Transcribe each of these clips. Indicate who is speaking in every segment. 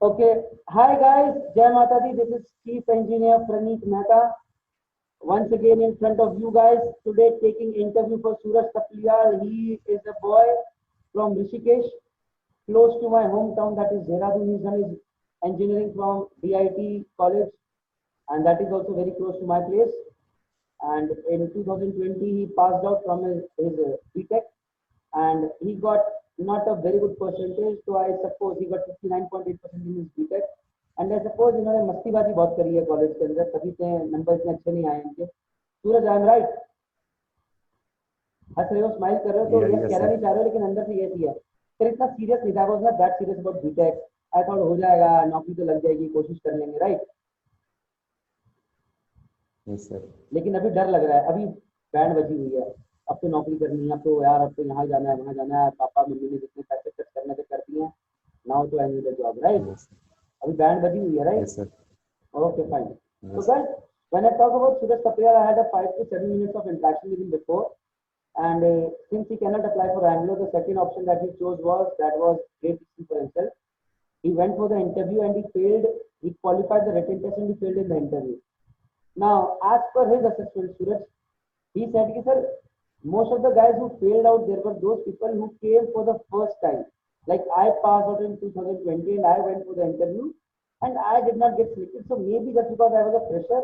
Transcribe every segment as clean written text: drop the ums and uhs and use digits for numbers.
Speaker 1: Okay. Hi guys, Jai Mata Di. This is Chief Engineer Praneet Mehta. Once again in front of you guys today taking interview for Suraj Tapliyal. He is a boy from Rishikesh, close to my hometown, that is Dehradun. He's done his engineering from DIT college, and that is also very close to my place. And in 2020 he passed out from his BTech, and he got not a very good percentage, so I suppose he got 59.8% in his BTech. And I suppose इन्होंने मस्तीबाजी बहुत करी है college के अंदर, तभी से number इतने अच्छे नहीं आए इनके. सूरज, आई एम राइट? हंस रहे हो, स्माइल कर रहे हो, तो ये कहना नहीं चाह रहे हो, लेकिन अंदर से ये थी है. फिर इतना सीरियस नहीं था, was not that serious about BTech. I thought हो जाएगा, नौकरी तो लग जाएगी, कोशिश कर लेंगे, राइट?
Speaker 2: Yes sir.
Speaker 1: लेकिन अभी डर लग रहा है, अभी बैंड बजी हुई है, अब तो नौकरी करनी है, अब तो यार अब तो यहाँ जाना है, वहाँ जाना है, पापा मम्मी ने जितने पैसे खर्च करने से कर दिए हैं, नाउ तो I need a job, right? अभी बैंड बजी हुई है, right?
Speaker 2: Yes sir.
Speaker 1: Okay, fine. So guys, when I talk about Suraj Tapliyal, I had a 5 to 7 minutes of interaction with him before, and since he cannot apply for Anglo, the second option that he chose was great for himself. He went for the interview and he failed. He qualified the written test and he failed in the interview. Now, as per his assessment, Suraj, he said, sir, most of the guys who failed out, there were those people who came for the first time. Like I passed out in 2020 and I went for the interview and I did not get selected. So maybe just because I was a fresher,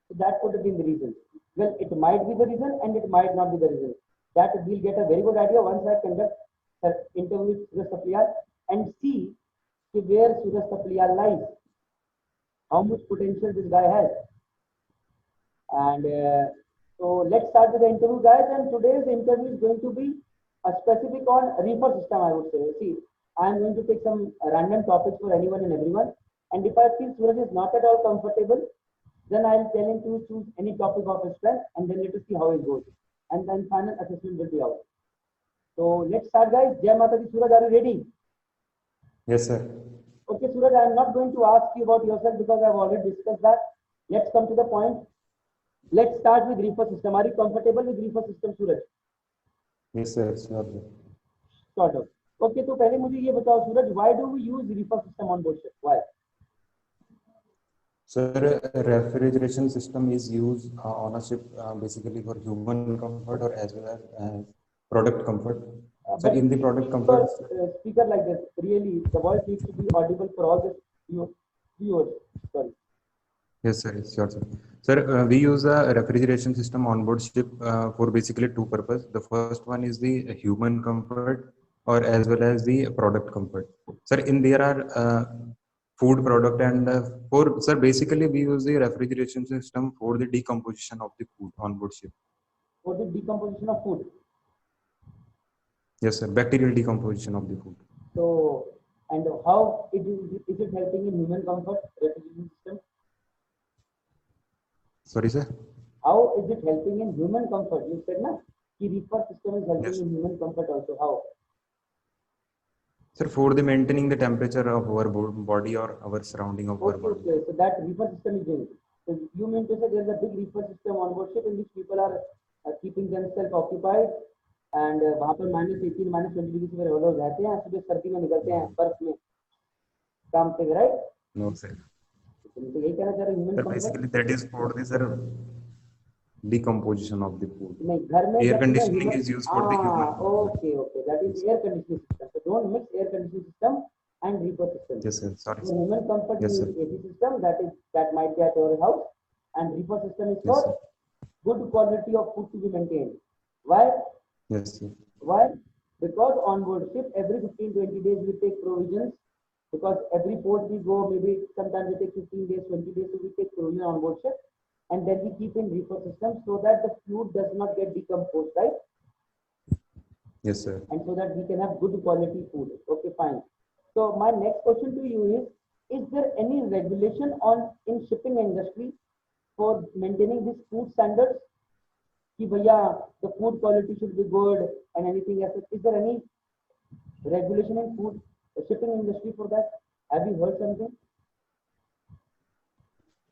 Speaker 1: so that could have been the reason. Well, it might be the reason and it might not be the reason. That we'll get a very good idea once I conduct the interview with Suraj Tapliyal and see where Suraj Tapliyal lies, how much potential this guy has. And so let's start with the interview, guys. And today's interview is going to be a specific on reefer system, I would say. See, I'm going to take some random topics for anyone and everyone. And if I feel Suraj is not at all comfortable, then I'll tell him to choose any topic of his strength and then let us see how it goes. And then final assessment will be out. So let's start, guys. Jai Mata Di. Suraj, are you ready?
Speaker 2: Yes, sir.
Speaker 1: Okay, Suraj, I'm not going to ask you about yourself because I've already discussed that. Let's come to the point. Let's start with reefer system. Are you comfortable with reefer system, Suraj?
Speaker 2: Yes, sir. Sure.
Speaker 1: Sort of. Okay, तो पहले मुझे ये बताओ सूरज, why do we use reefer system on board ship? Why?
Speaker 2: Sir, refrigeration system is used on a ship basically for human comfort or as well as product comfort. So in the product comfort,
Speaker 1: speaker like this, really, the voice needs to be audible for all the viewers. Sorry.
Speaker 2: Yes, sir. Sure, sir. Sir, we use a refrigeration system on board ship for basically two purposes. The first one is the human comfort or as well as the product comfort. Sir, in there are food product and for sir basically we use the refrigeration system for the decomposition of the food on board ship.
Speaker 1: For the decomposition of food?
Speaker 2: Yes, sir. Bacterial decomposition of the food.
Speaker 1: So, and how is it helping in human comfort, refrigeration system?
Speaker 2: Sorry, sir?
Speaker 1: How is it helping in human comfort? You said na, the reefer system is helping
Speaker 2: Yes.
Speaker 1: in human comfort also. How?
Speaker 2: Sir, for the maintaining the temperature of our body or our surrounding of our body.
Speaker 1: Okay, so that reefer system is doing. So you mean to say there is a big reefer system on board ship in which people are keeping themselves occupied and वहाँ पर -18 -20 degree से वो लोग रहते हैं, सुबह सर्दी में निकलते हैं बर्फ में काम पे, राइट?
Speaker 2: No, sir.
Speaker 1: तो यही कहना चाह रहे हैं
Speaker 2: Sir, basically that is for the sir decomposition of the food.
Speaker 1: नहीं, घर में
Speaker 2: air conditioning is used for the human.
Speaker 1: Okay, that is air conditioning system. So don't mix air conditioning system and reefer system.
Speaker 2: Yes, sir. Sorry.
Speaker 1: For human comfort,
Speaker 2: Yes,
Speaker 1: you
Speaker 2: sir.
Speaker 1: use AC system that might be at your house, and reefer system is
Speaker 2: Yes,
Speaker 1: for
Speaker 2: sir.
Speaker 1: good quality of food to be maintained. Why?
Speaker 2: Yes, sir.
Speaker 1: Why? Because on board ship every 15-20 days we take provisions, because every port we go, maybe sometimes we take 15 days, 20 days, so we take provision on board ship, and then we keep in reefer system so that the food does not get decomposed, right?
Speaker 2: Yes, sir.
Speaker 1: And so that we can have good quality food. Okay, fine. So my next question to you is there any regulation in shipping industry for maintaining these food standards? Ki bhaiya, the food quality should be good and anything else. Is there any regulation in food shipping industry for that? Have you heard something?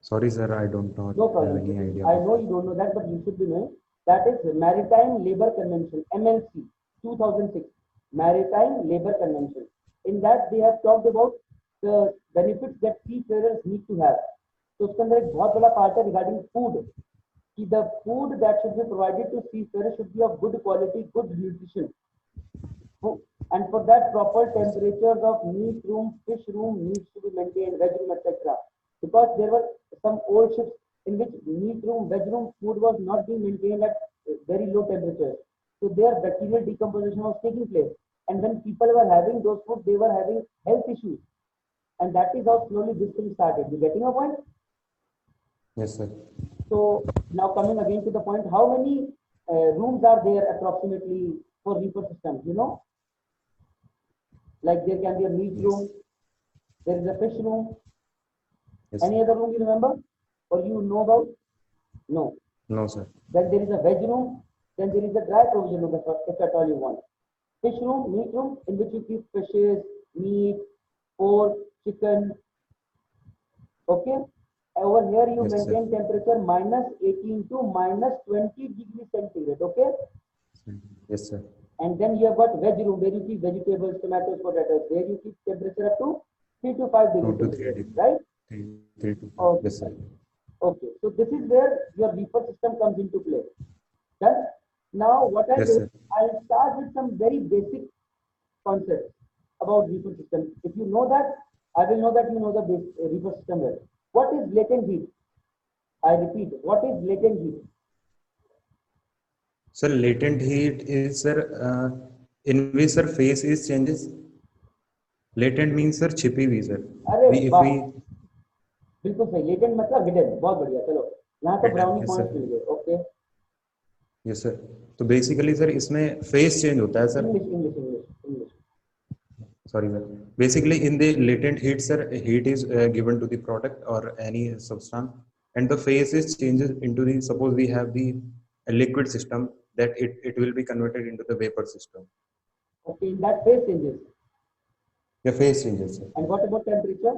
Speaker 2: Sorry, sir, I don't know.
Speaker 1: No problem.
Speaker 2: Have any idea.
Speaker 1: I know you don't know that, but you should be knowing. That is Maritime Labour Convention, MLC, 2006. Maritime Labour Convention. In that, they have talked about the benefits that seafarers need to have. तो उसके अंदर एक बहुत बड़ा part है regarding food. कि the food that should be provided to seafarers should be of good quality, good nutrition. And for that, proper temperatures of meat room, fish room needs to be maintained, veg room, etc. Because there were some old ships in which meat room, veg room food was not being maintained at very low temperatures. So their bacterial decomposition was taking place. And when people were having those food, they were having health issues. And that is how slowly this thing started. You getting a point?
Speaker 2: Yes, sir.
Speaker 1: So now coming again to the point, how many rooms are there approximately for reaper systems? You know, like there can be a meat room, there is a fish room.
Speaker 2: Yes.
Speaker 1: Any other room you remember or you know about? No.
Speaker 2: No, sir.
Speaker 1: Then there is a veg room. Then there is a dry provision room if at all you want. Fish room, meat room, in which you keep fishes, meat, pork, chicken. Okay. Over here you
Speaker 2: Yes,
Speaker 1: maintain
Speaker 2: sir.
Speaker 1: temperature minus 18 to minus 20 degrees centigrade. Okay.
Speaker 2: Yes, sir.
Speaker 1: And then you have got veg room where you keep vegetables, tomatoes, potatoes. There you keep temperature up to 3 to 5
Speaker 2: 2
Speaker 1: degrees
Speaker 2: to 3
Speaker 1: centigrade,
Speaker 2: degrees.
Speaker 1: right?
Speaker 2: 3 to 5.
Speaker 1: Okay.
Speaker 2: Yes, sir.
Speaker 1: Okay. So this is where your reaper system comes into play. Done. Now what I
Speaker 2: Yes,
Speaker 1: do,
Speaker 2: sir.
Speaker 1: I'll start with some very basic concepts about reaper system. If you know that, I will know that you know the reaper system well. What is latent heat? I repeat, what is latent heat?
Speaker 2: Sir, latent heat is, sir, in which, sir, phase is changes. Latent means, sir, छिपी हुई, sir.
Speaker 1: अरे
Speaker 2: If
Speaker 1: वाह,
Speaker 2: we
Speaker 1: बिल्कुल सही. Latent मतलब hidden. बहुत बढ़िया. चलो यहाँ तो
Speaker 2: hidden,
Speaker 1: brownie
Speaker 2: yes,
Speaker 1: points
Speaker 2: sir.
Speaker 1: मिल गए. ओके.
Speaker 2: Yes, sir. तो basically, sir, इसमें phase change होता है, sir.
Speaker 1: English English English English.
Speaker 2: Sorry, sir. Basically, in the latent heat, sir, heat is given to the product or any substance, and the phase is changes into the. Suppose we have the liquid system, that it will be converted into the vapor system.
Speaker 1: Okay, in that phase changes.
Speaker 2: The phase changes, sir.
Speaker 1: And what about temperature?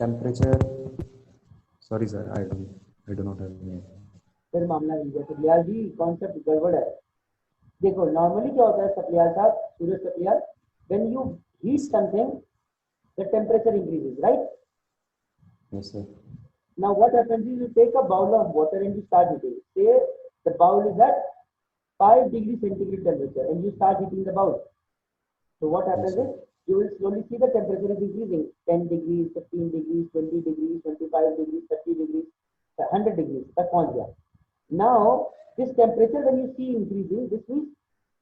Speaker 2: Temperature. Sorry, sir. I do not have any.
Speaker 1: फिर मामला मिल गया. सप्लियाल जी concept गड़बड़ है. देखो normally क्या होता है सप्लियाल साहब, सूरज सप्लियाल, when you heat something the temperature increases, right?
Speaker 2: Yes, sir.
Speaker 1: Now what happens is you take a bowl of water and you start heating. Say the bowl is at 5 degrees centigrade temperature and you start heating the bowl. So what happens
Speaker 2: Yes,
Speaker 1: is you will slowly see the temperature is increasing. 10 degrees, 15 degrees, 20 degrees, 25 degrees, 30 degrees, 100 degrees. तक पहुंच गया. Now this temperature when you see increasing, this means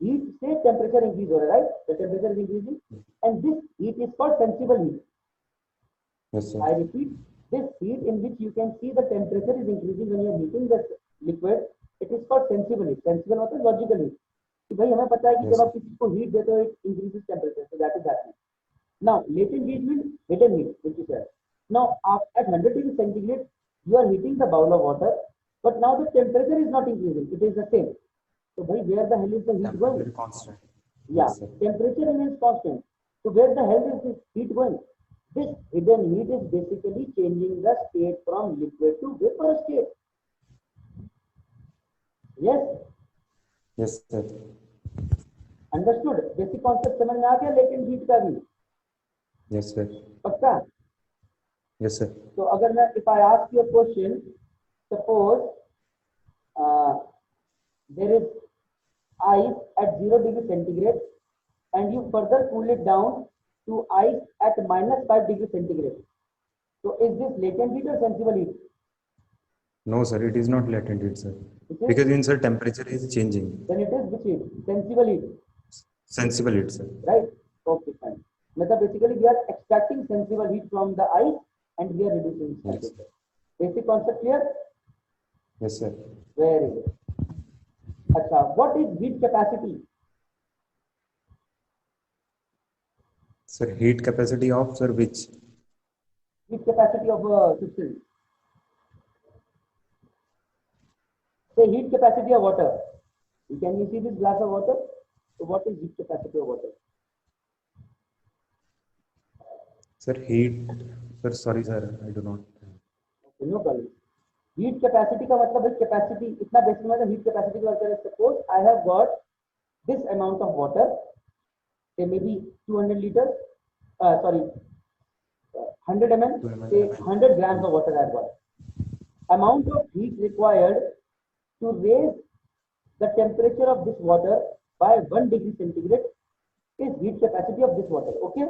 Speaker 1: heat से temperature increase हो रहा है, right? The temperature is increasing, and this heat is called sensible heat.
Speaker 2: Yes, sir.
Speaker 1: I repeat, this heat in which you can see the temperature is increasing when you are heating the liquid, it is called sensible heat. Sensible मतलब logical heat. कि भाई हमें पता है कि
Speaker 2: Yes,
Speaker 1: जब आप किसी को heat देते हो, it increases temperature. So that is happening. Now latent heat means hidden heat, which is there. Now at 100 degrees centigrade, you are heating the bowl of water, but now the temperature is not increasing; it is the same. So भाई where the hell is the heat going?
Speaker 2: Temperature constant.
Speaker 1: Yeah,
Speaker 2: Yes, sir.
Speaker 1: temperature remains constant. So where the hell is this heat going? This hidden heat is basically changing the state from liquid to vapor state. Yes,
Speaker 2: Yes, sir.
Speaker 1: understood. Basic concept समझ में आ गया latent heat का भी.
Speaker 2: Yes, sir.
Speaker 1: पक्का?
Speaker 2: Yes, sir.
Speaker 1: So अगर मैं if I ask you a question, suppose there is ice at 0 degree centigrade and you further cool it down to ice at minus 5 degree centigrade. So is this latent heat or sensible heat?
Speaker 2: No, sir. It is not latent heat, sir.
Speaker 1: It is?
Speaker 2: Because in, sir, temperature is changing.
Speaker 1: Then it is which heat? Sensible heat.
Speaker 2: Sensible heat, sir.
Speaker 1: Right? Okay, fine. Method basically we are extracting sensible heat from the ice and we are reducing its
Speaker 2: Yes.
Speaker 1: temperature. Basic concept clear?
Speaker 2: Yes, sir.
Speaker 1: Very good. Achha, what is heat capacity?
Speaker 2: Sir, heat capacity of, sir, which?
Speaker 1: Heat capacity of a substance. Say heat capacity of water. Can you see this glass of water? So what is heat capacity of water?
Speaker 2: Sir, heat. Sir, sorry, sir. I do not.
Speaker 1: No problem. Heat capacity का मतलब है capacity इतना basic मतलब heat capacity की बात करें. Suppose I have got this amount of water, say maybe 200 liters, sorry, 100 ml, say 100 grams of water add water. Amount of heat required to raise the temperature of this water by 1 degree centigrade is heat capacity of this water. Okay.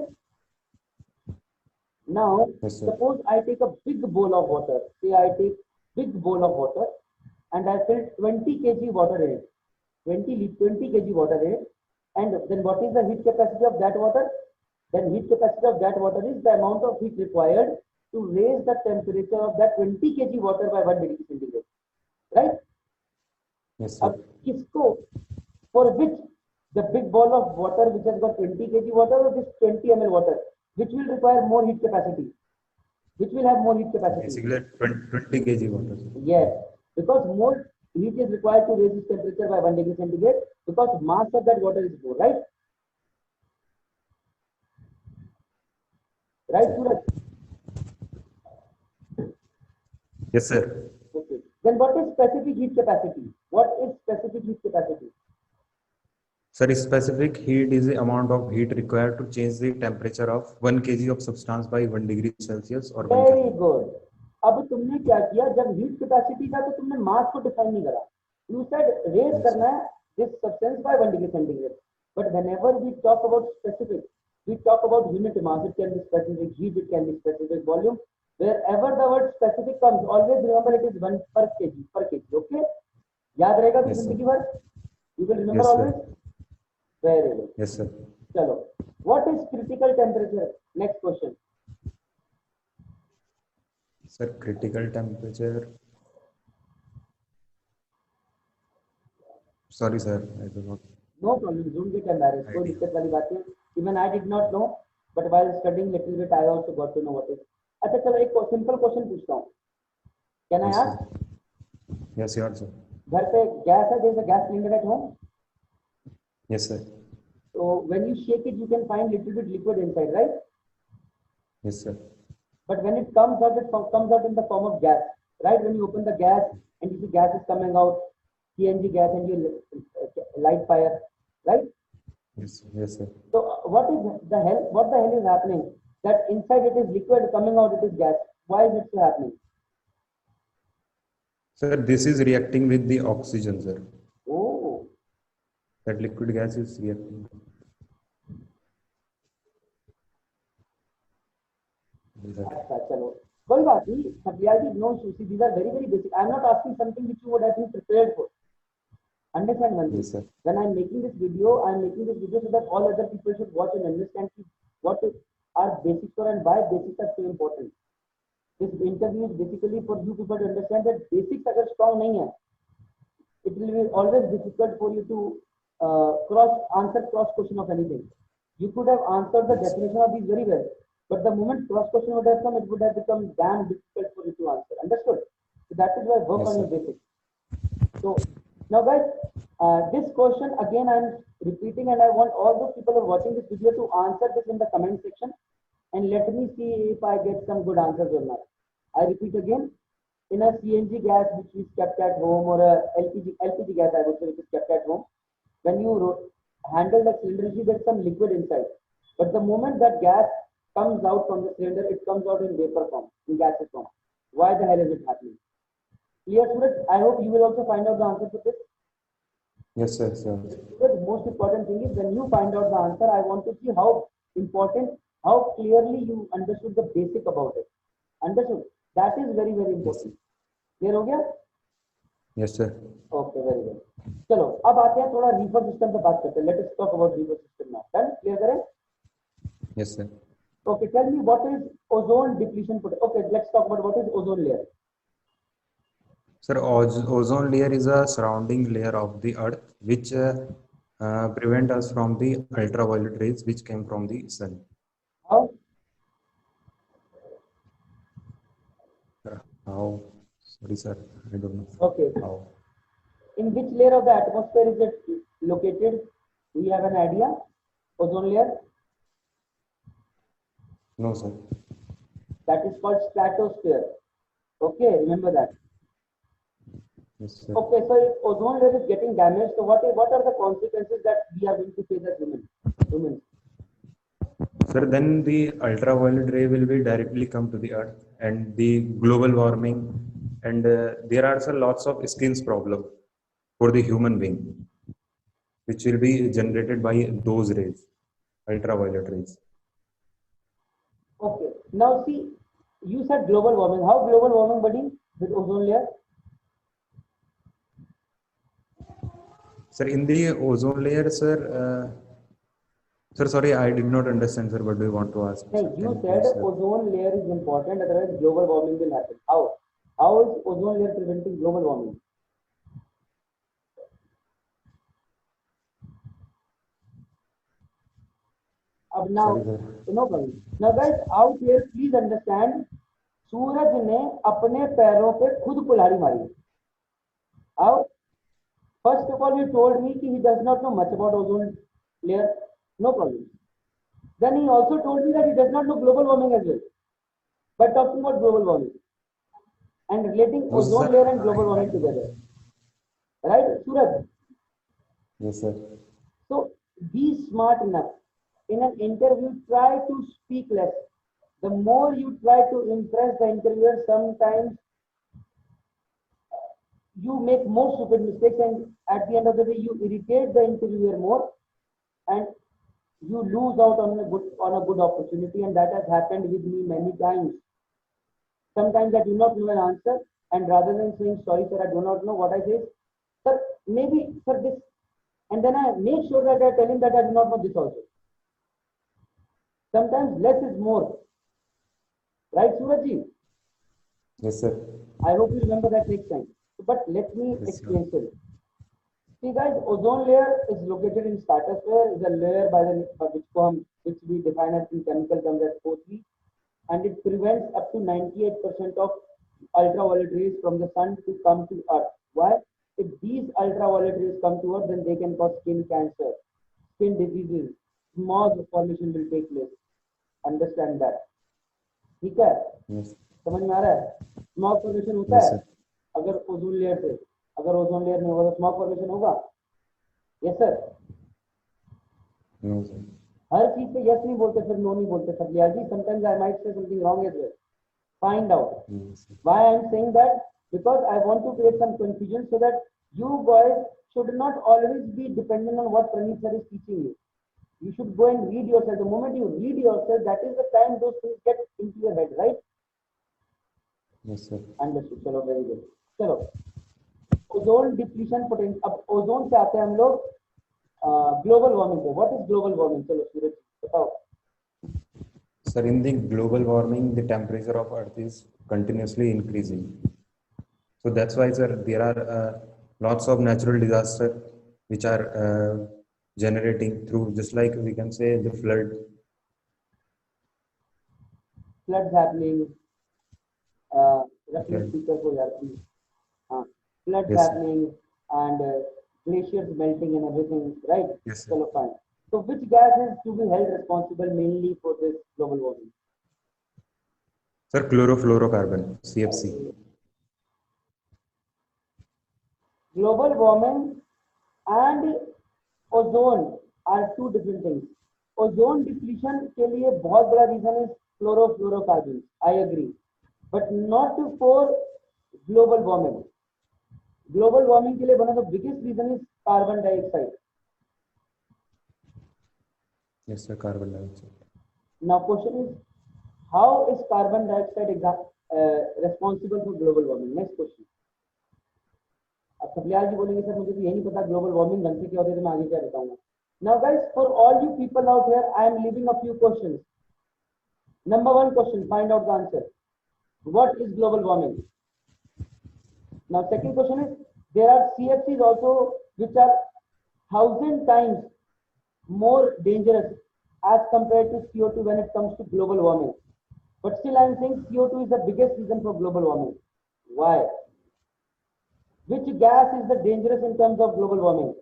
Speaker 1: Now,
Speaker 2: Yes, sir.
Speaker 1: suppose I take a big bowl of water. Say I take big bowl of water and I fill 20 kg water in it. 20 kg water in it. And then what is the heat capacity of that water? Then heat capacity of that water is the amount of heat required to raise the temperature of that 20 kg water by 1 degree centigrade. Right?
Speaker 2: Yes, sir.
Speaker 1: अब किसको, for which the big ball of water which has got 20 kg water or this 20 ml water, which will require more heat capacity? Which will have more heat capacity?
Speaker 2: Basically 20 kg water.
Speaker 1: Yes, because more heat is required to raise its temperature by 1 degree centigrade because mass of that water is more, right? Right, Suraj?
Speaker 2: Yes, sir.
Speaker 1: Okay. Then what is specific heat capacity? What is specific heat capacity?
Speaker 2: Sir, specific heat is the amount of heat required to change the temperature of 1 kg of substance by 1 degree Celsius or 1
Speaker 1: Very
Speaker 2: Kelvin.
Speaker 1: good. अब तुमने क्या किया, जब heat capacity था तो तुमने मास को define नहीं करा. You said raise
Speaker 2: Yes,
Speaker 1: करना है this substance by 1 degree centigrade. But whenever we talk about specific, we talk about unit mass. It can be specific heat, it can be specific volume. Wherever the word specific comes, always remember it is 1 per kg. Okay? याद रहेगा तो
Speaker 2: Yes, sir.
Speaker 1: जिंदगी भर. You will remember
Speaker 2: Yes, sir.
Speaker 1: always. Very good.
Speaker 2: Yes, sir.
Speaker 1: चलो. What is critical temperature? Next question.
Speaker 2: Sir, critical temperature. Sorry, sir. I do not.
Speaker 1: No problem. Don't get embarrassed. कोई दिक्कत वाली बात नहीं. Even I did not know, but while studying little bit, I also got to know what is. अच्छा चलो एक simple question पूछता हूँ. Can I
Speaker 2: Yes,
Speaker 1: ask?
Speaker 2: sir. Yes, sir. Sir.
Speaker 1: घर पे गैस है, there is a gas cylinder at home.
Speaker 2: Yes, sir.
Speaker 1: So when you shake it, you can find little bit liquid inside, right?
Speaker 2: Yes, sir.
Speaker 1: But when it comes out in the form of gas, right? When you open the gas and you see gas is coming out, CNG gas, and you light fire, right?
Speaker 2: Yes, yes, sir.
Speaker 1: So what the hell is happening? That inside it is liquid, coming out it is gas. Why is it so happening?
Speaker 2: Sir, this is reacting with the oxygen, sir.
Speaker 1: Oh,
Speaker 2: That liquid gas is reacting.
Speaker 1: अच्छा चलो कोई बात नहीं. Reality, no issue. See, these are very very basic. I am not asking something which you would have been prepared for. Understand one thing.
Speaker 2: Yes, sir.
Speaker 1: When I am making this video, so that all other people should watch and understand what are basics for and why basics are so important. This interview is basically for you people to understand that basics अगर strong नहीं है, it will be always difficult for you to answer cross question of anything. You could have answered the definition of these very well, but the moment cross question would have come, it would have become damn difficult for you to answer. Understood? So that is why work
Speaker 2: Yes,
Speaker 1: on
Speaker 2: sir.
Speaker 1: your basics. So now guys, this question again I am repeating, and I want all those people who are watching this video to answer this in the comment section, and let me see if I get some good answers or not. I repeat again, in a CNG gas which is kept at home, or a LPG gas I would say, which is kept at home, when you handle the cylinder, you see there's some liquid inside. But the moment that gas comes out from the cylinder, it comes out in vapor form, in gaseous form. Why the hell is it happening? Clear, Suraj? I hope you will also find out the answer for this.
Speaker 2: Yes, sir. Sir.
Speaker 1: The most important thing is when you find out the answer, I want to see how important, how clearly you understood the basic about it. Understood? That is very very important. Clear हो गया?
Speaker 2: Yes, sir.
Speaker 1: Okay, very good. चलो अब आते हैं थोड़ा river system पे बात करते हैं. Let us talk about river system now. Done? Clear करें?
Speaker 2: Yes, sir.
Speaker 1: Okay, tell me what is ozone depletion potential. Okay, let's talk about what is ozone layer.
Speaker 2: Sir, ozone layer is a surrounding layer of the earth which prevent us from the ultraviolet rays which came from the sun.
Speaker 1: How?
Speaker 2: How? Sorry, sir. I don't know.
Speaker 1: Okay.
Speaker 2: How?
Speaker 1: In which layer of the atmosphere is it located? Do you have an idea? Ozone layer?
Speaker 2: No, sir.
Speaker 1: That is called stratosphere. Okay, remember that.
Speaker 2: Yes, sir.
Speaker 1: Okay, so if ozone layer is getting damaged, so what are the consequences that we are going to face as humans?
Speaker 2: Sir, then the ultraviolet ray will be directly come to the earth and the global warming, and there are some lots of skins problem for the human being, which will be generated by those rays, ultraviolet rays.
Speaker 1: Okay. Now see, you said global warming. How global warming, buddy, with ozone layer?
Speaker 2: Sir, in the ozone layer, sir, sir, sorry, I did not understand, sir. What do you want to ask?
Speaker 1: No,
Speaker 2: Sir? Can
Speaker 1: you
Speaker 2: you
Speaker 1: said
Speaker 2: please,
Speaker 1: ozone layer is important, otherwise global warming will happen. How? How is ozone layer preventing global warming? Now,
Speaker 2: sorry, sir.
Speaker 1: no problem. Now, guys, out here, please understand. सूरज ने अपने पैरों पे खुद कुल्हाड़ी मारी. How? First of all, you told me he does not know much about ozone layer. No problem. Then he also told me that he does not know global warming as well. But talking about global warming and relating
Speaker 2: No,
Speaker 1: ozone
Speaker 2: sir.
Speaker 1: layer and global warming together. Right, Suraj?
Speaker 2: Yes, sir.
Speaker 1: So be smart enough. In an interview, try to speak less. The more you try to impress the interviewer, sometimes you make more stupid mistakes, and at the end of the day, you irritate the interviewer more, and you lose out on a good opportunity. And that has happened with me many times. Sometimes I do not know an answer, and rather than saying sorry, sir, I do not know, what I say is, sir, maybe sir this, and then I make sure that I tell him that I do not know this also. Sometimes less is more. Right, Surajji?
Speaker 2: Yes, sir.
Speaker 1: I hope you remember that next time. But let me
Speaker 2: Yes, sir.
Speaker 1: explain it. See, guys, ozone layer is located in stratosphere. Is a layer which we define as in chemical terms as O3, and it prevents up to 98% of ultraviolet rays from the sun to come to Earth. Why? If these ultraviolet rays come to Earth, then they can cause skin cancer, skin diseases, smog formation will take place. Understand that. ठीक है?
Speaker 2: Yes.
Speaker 1: समझ में आ रहा है? Smog formation होता
Speaker 2: Yes,
Speaker 1: है
Speaker 2: sir.
Speaker 1: अगर ozone layer से, अगर ओजोन लेयर नहीं होगा तो स्मॉग फॉर्मेशन होगा. Yes sir.
Speaker 2: No, sir.
Speaker 1: हर चीज पे यस नहीं बोलते, फिर नो नहीं बोलते सब लिया जी. Sometimes I might say something wrong as well. Find out.
Speaker 2: Yes, sir.
Speaker 1: Why I am saying that? Because I want to create some confusion so that you guys should not always be dependent on what Praneeth sir is teaching you. You should go and read yourself. The moment you read yourself, that is the time those things get into your head, right?
Speaker 2: Yes, sir.
Speaker 1: Understood. चलो, very good. चलो, ozone depletion potential. अब ozone से आते हैं हम लोग global warming पे. What is global warming? चलो सूरज बताओ.
Speaker 2: Sir, in the global warming, the temperature of Earth is continuously increasing. So that's why, sir, there are lots of natural disasters which are generating through, just like we can say the flood.
Speaker 1: Floods happening. Reference speaker को यार please. Floods
Speaker 2: Yes, sir.
Speaker 1: happening and glaciers melting and everything, right?
Speaker 2: Yes, sir.
Speaker 1: Chalo, fine. So which gas is to be held responsible mainly for this global warming?
Speaker 2: Sir, chlorofluorocarbon, CFC.
Speaker 1: Global warming and ozone are two different things. Ozone depletion के लिए बहुत बड़ा reason is chlorofluorocarbons. I agree, but not for global warming. Global warming के लिए one of the biggest reason is carbon dioxide.
Speaker 2: Yes, sir, carbon dioxide.
Speaker 1: Now question is, how is carbon dioxide responsible for global warming? Next question. अब सप्लियाल जी बोलेंगे sir मुझे तो यही नहीं पता global warming ढंग से क्या होती है, तो मैं आगे क्या बताऊंगा. Now guys, for all you people out here, I am leaving a few questions. Number one question, find out the answer. What is global warming? Now second question is, there are CFCs also which are 1,000 times more dangerous as compared to CO2 when it comes to global warming. But still I am saying CO2 is the biggest reason for global warming. Why? Which gas is the dangerous in terms of global warming?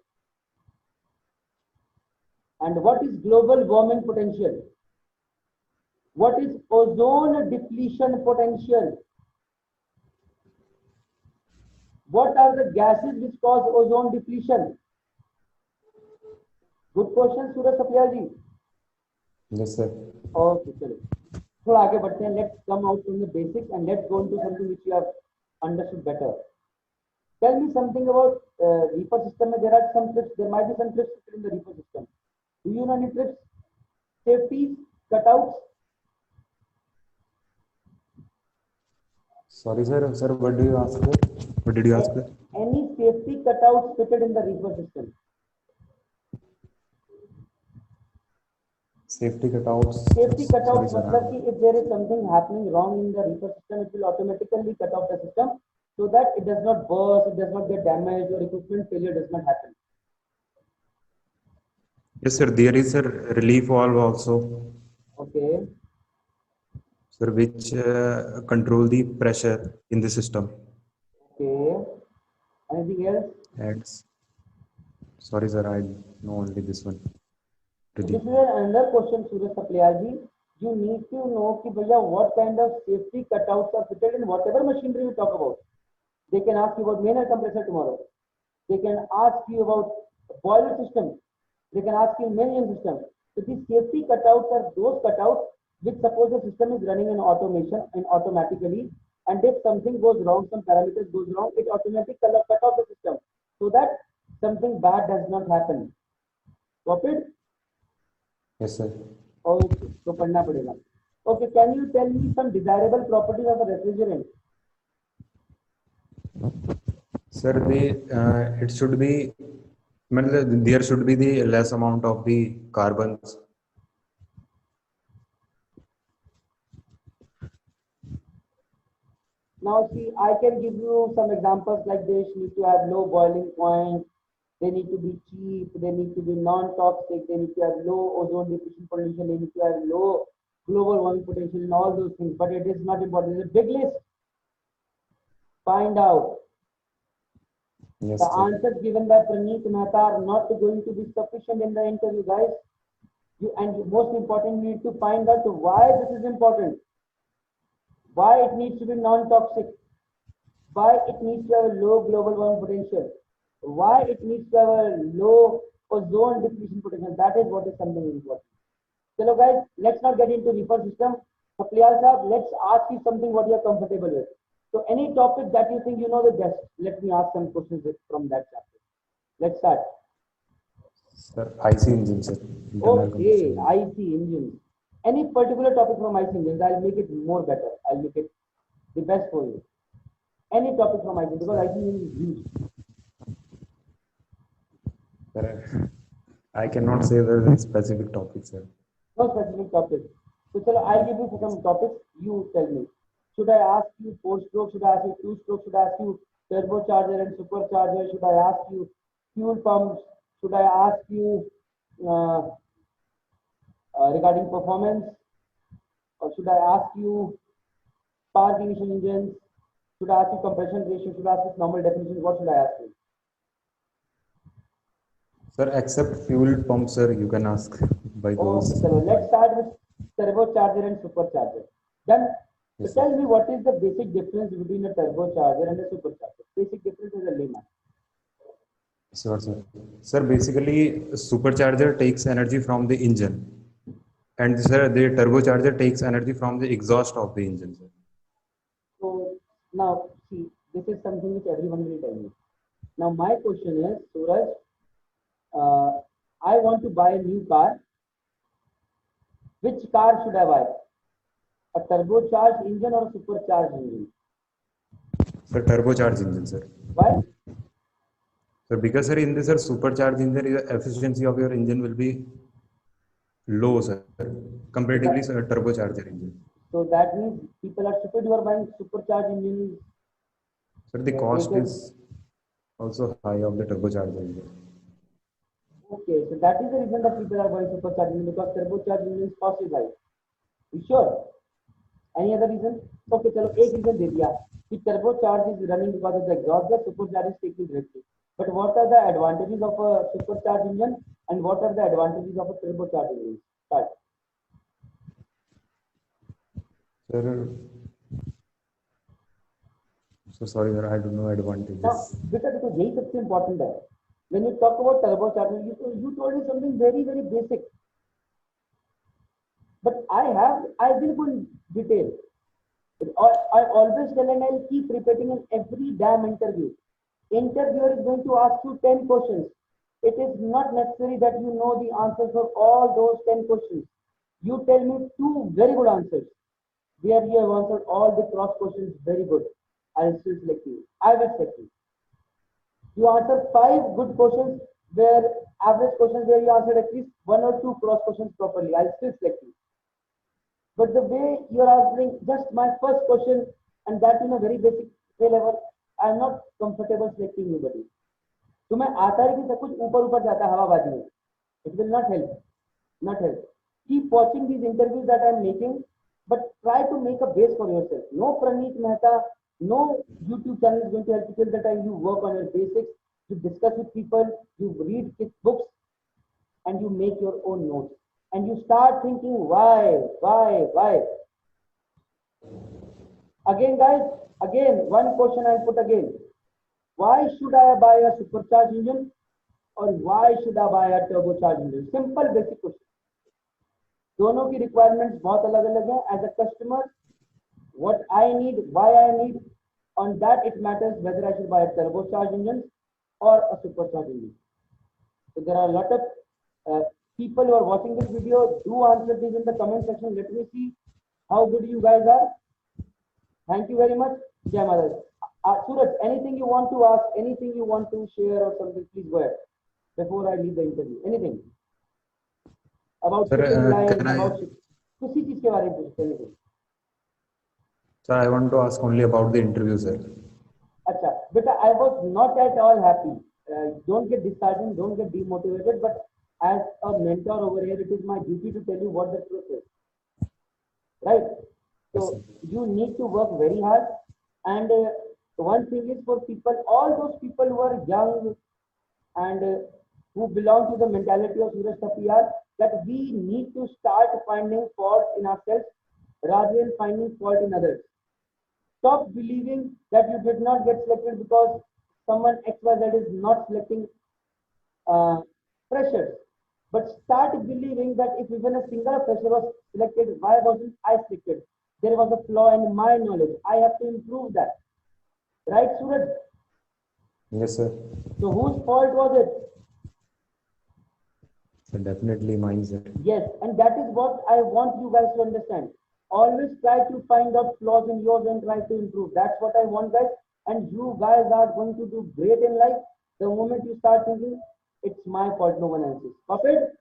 Speaker 1: And what is global warming potential? What is ozone depletion potential? What are the gases which cause ozone depletion? Good question, Suraj Sapyal ji.
Speaker 2: Yes, sir.
Speaker 1: Okay, चलो थोड़ा आगे बढ़ते हैं. Let's come out from the basics and let's go into something which you have understood better. Tell me something about reaper system. There are some trips. There might be some trips in the reaper system. Do you know any trips? Safeties, cutouts.
Speaker 2: Sorry, sir. Sir, what do you ask? Sir? What did you ask? Sir?
Speaker 1: Any safety cutouts fitted in the reaper system?
Speaker 2: Safety cutouts.
Speaker 1: Safety
Speaker 2: Sorry,
Speaker 1: cutouts
Speaker 2: sir.
Speaker 1: मतलब कि if there is something happening wrong in the reaper system, it will automatically cut off the system so that it does not burst, it does not get damaged, or equipment failure does not happen.
Speaker 2: Yes, sir. There is a relief valve also,
Speaker 1: Okay.
Speaker 2: sir, which control the pressure in the system.
Speaker 1: Okay. Anything else?
Speaker 2: And sorry, sir. I know only this one.
Speaker 1: So
Speaker 2: Relief.
Speaker 1: this is another question, Suraj Sapliyarji. You need to know कि भैया what kind of safety cutouts are fitted in whatever machinery we talk about. They can ask you about main air compressor tomorrow. They can ask you about boiler system. They can ask you main engine system. So these safety cutouts are those cutouts which suppose the system is running in automation and automatically, and if something goes wrong, some parameters goes wrong, it automatically cut off the system so that something bad does not happen. Copied?
Speaker 2: Yes, sir.
Speaker 1: Okay, तो पढ़ना पड़ेगा. Okay, can you tell me some desirable properties of a refrigerant?
Speaker 2: Sir, it should be, there should be the less amount of the carbons.
Speaker 1: Now see, I can give you some examples like this. Need to have low boiling point. They need to be cheap. They need to be non-toxic. They need to have low ozone depletion potential. They need to have low global warming potential and all those things. But it is not important. It's a big list. Find out.
Speaker 2: Yes,
Speaker 1: The
Speaker 2: sir.
Speaker 1: answers given by Praneet Mehta are not going to be sufficient in the interview, guys. Most important, you need to find out why this is important. Why it needs to be non-toxic. Why it needs to have a low global warming potential. Why it needs to have a low ozone depletion potential. That is what is something important. So guys, let's not get into reefer system. Sapliyal sahab, let's ask you something what you are comfortable with. So any topic that you think you know the best, let me ask some questions from that chapter. Let's start.
Speaker 2: Sir, IC engine, sir. Internal
Speaker 1: Okay,
Speaker 2: combustion.
Speaker 1: IC engines. Any particular topic from IC engines, I'll make it more better. I'll make it the best for you. Any topic from IC because IC engine is huge.
Speaker 2: Sir, I cannot say the specific topic, sir.
Speaker 1: No specific topic. So chalo, I'll give you some topics. You tell me. Should I ask you 4-stroke? Should I ask you 2-stroke? Should I ask you turbocharger and supercharger? Should I ask you fuel pumps? Should I ask you uh, regarding performance? Or should I ask you power ignition engines? Should I ask you compression ratio? Should I ask you normal definition? What should I ask you?
Speaker 2: Sir, except fuel pump, sir, you can ask by those.
Speaker 1: Okay, so let's start with turbocharger and supercharger. Then
Speaker 2: Yes,
Speaker 1: tell
Speaker 2: sir.
Speaker 1: me what is the basic difference between a turbocharger and a supercharger? Basic difference is a layman.
Speaker 2: Sure, sir. Sir, basically, supercharger takes energy from the engine, and sir, the turbocharger takes energy from the exhaust of the engine, sir.
Speaker 1: So now see, this is something which everyone will tell me. Now my question is, Suraj, I want to buy a new car. Which car should I buy? A turbocharged engine or a supercharged engine?
Speaker 2: Sir, turbocharged engine, sir.
Speaker 1: Why?
Speaker 2: So because sir, in this sir, supercharged engine, the efficiency of your engine will be low, sir,
Speaker 1: So
Speaker 2: comparatively,
Speaker 1: that,
Speaker 2: sir, turbocharger engine.
Speaker 1: so that means people are stupid who are buying supercharged engines.
Speaker 2: Sir, the
Speaker 1: They
Speaker 2: cost
Speaker 1: can,
Speaker 2: is also high of the turbocharger engine.
Speaker 1: okay, so that is the reason that people are buying supercharged engine because turbocharged engines cost is high. You sure? Any other reason? Okay, चलो एक reason दे दिया कि turbocharged is running because of the exhaust gas, supercharged is taking directly. But what are the advantages of a supercharged engine and what are the advantages of a turbocharged engine? Start.
Speaker 2: Sir, so sorry, sir, I don't know
Speaker 1: Now,
Speaker 2: advantages.
Speaker 1: बेटा देखो यही सबसे important है. When you talk about turbocharged, you told me something very very basic. But I will go in detail. I always tell and I'll keep repeating in every damn interview. Interviewer is going to ask you 10 questions. It is not necessary that you know the answers for all those 10 questions. You tell me two very good answers where you have answered all the cross questions very good. I'll still select you. I will select you. You answer five good questions where average questions where you answered at least one or two cross questions properly. I'll still select you. But the way you are answering just my first question and that in a very basic way level, I am not comfortable selecting you, buddy. तुम्हें आता है कि सब कुछ ऊपर ऊपर जाता है हवाबाजी में. It will not help. Not help. Keep watching these interviews that I am making, but try to make a base for yourself. No Praneet Mehta, no YouTube channel is going to help you till the time you work on your basics, you discuss with people, you read books, and you make your own notes. And you start thinking, why? Again, guys, one question I'll put again. Why should I buy a supercharged engine or why should I buy a turbocharged engine? Simple basic question. दोनों की requirements बहुत अलग अलग हैं. As a customer, what I need, why I need, on that it matters whether I should buy a turbocharged engine or a supercharged engine. So there are a lot of people who are watching this video. Do answer this in the comment section. Let me see how good you guys are. Thank you very much. Jai Mata. Suraj, anything you want to ask, anything you want to share or something, please go ahead before I leave the interview. Anything about shipping line, about किसी चीज के बारे में पूछते हैं.
Speaker 2: Sir, I want to ask only about the interview, sir.
Speaker 1: अच्छा बेटा, I was not at all happy. Don't get disheartened, don't get demotivated. But as a mentor over here, it is my duty to tell you what the truth is. Right? So you need to work very hard. And one thing is for people, all those people who are young and who belong to the mentality of Suraj Tapiyar, that we need to start finding faults in ourselves rather than finding fault in others. Stop believing that you did not get selected because someone XYZ is not selecting freshers. But start believing that if even a single fresher was selected, why wasn't I selected? There was a flaw in my knowledge. I have to improve that. Right, Suraj?
Speaker 2: Yes, sir.
Speaker 1: So whose fault was it?
Speaker 2: So definitely mine, sir.
Speaker 1: Yes, and that is what I want you guys to understand. Always try to find out flaws in yours and try to improve. That's what I want, guys. And you guys are going to do great in life. The moment you start thinking, it's my fault, no one else's. Perfect?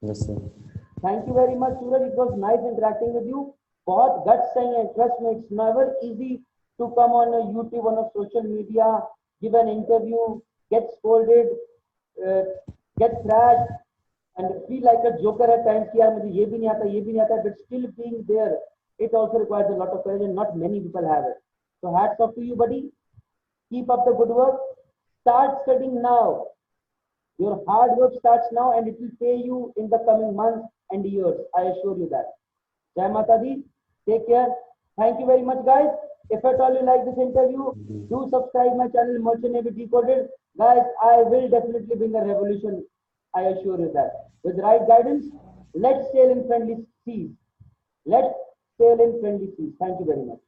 Speaker 2: Yes, sir.
Speaker 1: Thank you very much, Suraj. It was nice interacting with you. बहुत guts चाहिए. Trust me, it's never easy to come on a YouTube, on a social media, give an interview, get scolded, get thrashed, and feel like a joker at times. कि यार मुझे ये भी नहीं आता, but still being there, it also requires a lot of courage, and not many people have it. So hats off to you, buddy. Keep up the good work. Start studying now. Your hard work starts now, and it will pay you in the coming months and years. I assure you that. Jai Mata Di. Take care. Thank you very much, guys. If at all you like this interview, do subscribe my channel, Merchant Navy Decoded. Guys, I will definitely bring a revolution. I assure you that. With the right guidance, let's sail in friendly seas. Let's sail in friendly seas. Thank you very much.